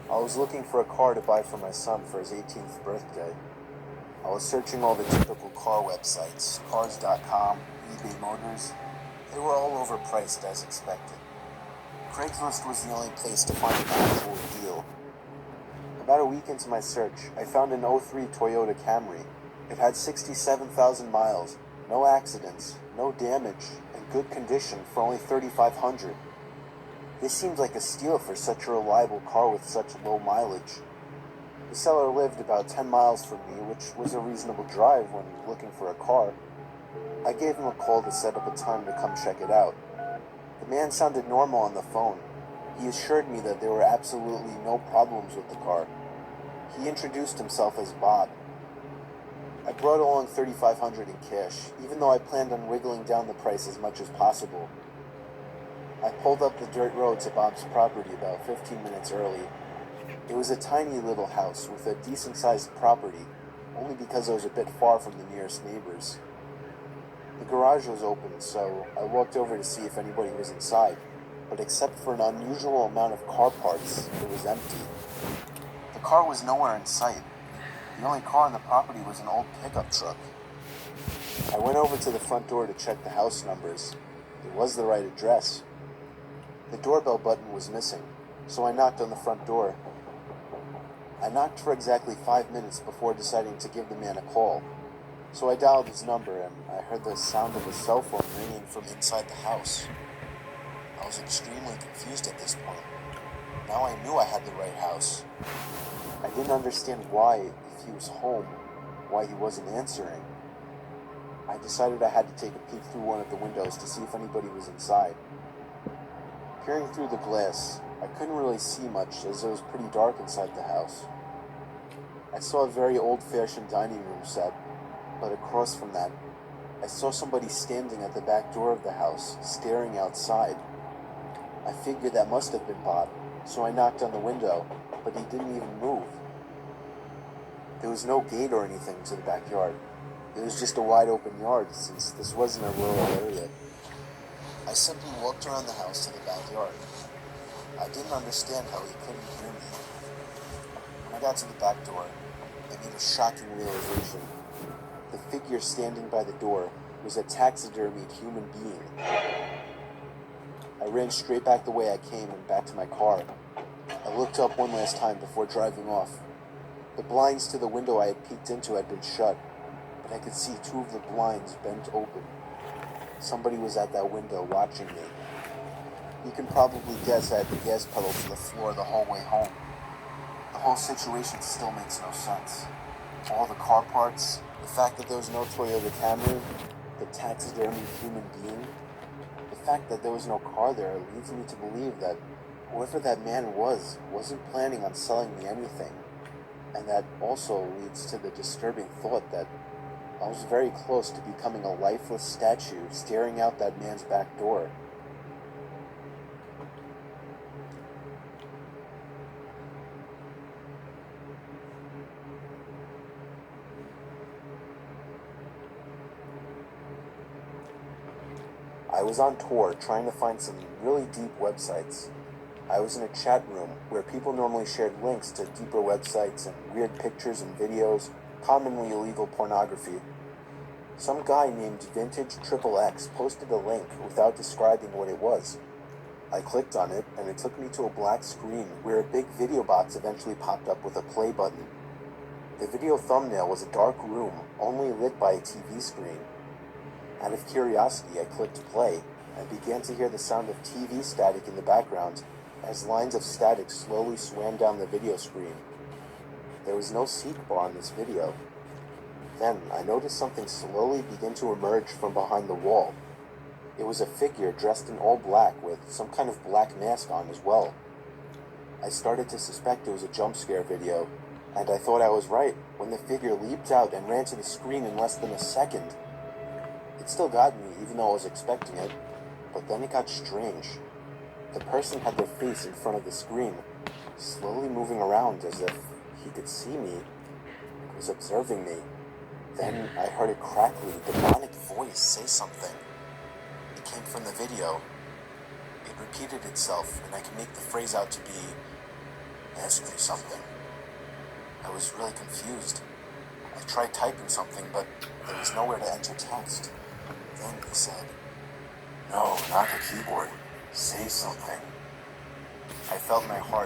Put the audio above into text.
I was looking for a car to buy for my son for his 18th birthday. I was searching all the typical car websites, cars.com, eBay Motors. They were all overpriced as expected. Craigslist was the only place to find an actual deal. About a week into my search, I found an '03 Toyota Camry. It had 67,000 miles, no accidents, no damage, and good condition for only $3,500. This seemed like a steal for such a reliable car with such low mileage. The seller lived about 10 miles from me, which was a reasonable drive when looking for a car. I gave him a call to set up a time to come check it out. The man sounded normal on the phone. He assured me that there were absolutely no problems with the car. He introduced himself as Bob. I brought along $3,500 in cash, even though I planned on wiggling down the price as much as possible. I pulled up the dirt road to Bob's property about 15 minutes early. It was a tiny little house with a decent-sized property, only because I was a bit far from the nearest neighbors. The garage was open, so I walked over to see if anybody was inside, but except for an unusual amount of car parts, it was empty. The car was nowhere in sight. The only car on the property was an old pickup truck. I went over to the front door to check the house numbers. It was the right address. The doorbell button was missing, so I knocked on the front door. I knocked for exactly 5 minutes before deciding to give the man a call. So I dialed his number, and I heard the sound of a cell phone ringing from inside the house. I was extremely confused at this point. Now I knew I had the right house. I didn't understand why, if he was home, why he wasn't answering. I decided I had to take a peek through one of the windows to see if anybody was inside. Peering through the glass, I couldn't really see much as it was pretty dark inside the house. I saw a very old-fashioned dining room set, but across from that, I saw somebody standing at the back door of the house, staring outside. I figured that must have been Bob, so I knocked on the window, but he didn't even move. There was no gate or anything to the backyard. It was just a wide-open yard, since this wasn't a rural area. I simply walked around the house to the backyard. I didn't understand how he couldn't hear me. When I got to the back door, I made a shocking realization. The figure standing by the door was a taxidermied human being. I ran straight back the way I came and back to my car. I looked up one last time before driving off. The blinds to the window I had peeked into had been shut, but I could see two of the blinds bent open. Somebody was at that window watching me. You can probably guess I had the gas pedal to the floor the whole way home. The whole situation still makes no sense. All the car parts, the fact that there was no Toyota Camry, the taxidermy human being, the fact that there was no car there leads me to believe that whoever that man wasn't planning on selling me anything. And that also leads to the disturbing thought that I was very close to becoming a lifeless statue staring out that man's back door. I was on tour trying to find some really deep websites. I was in a chat room where people normally shared links to deeper websites and weird pictures and videos, commonly illegal pornography. Some guy named Vintage XXX posted a link without describing what it was. I clicked on it, and it took me to a black screen where a big video box eventually popped up with a play button. The video thumbnail was a dark room, only lit by a TV screen. Out of curiosity, I clicked play and began to hear the sound of TV static in the background as lines of static slowly swam down the video screen. There was no seek bar on this video. Then I noticed something slowly begin to emerge from behind the wall. It was a figure dressed in all black with some kind of black mask on as well. I started to suspect it was a jump scare video, and I thought I was right when the figure leaped out and ran to the screen in less than a second. It still got me, even though I was expecting it, but then it got strange. The person had their face in front of the screen, slowly moving around as if he could see me, was observing me. Then I heard a crackly, demonic voice say something. It came from the video. It repeated itself, and I can make the phrase out to be, ask you something. I was really confused. I tried typing something, but there was nowhere to enter text. Then he said, "No, not the keyboard. Say something." I felt my heart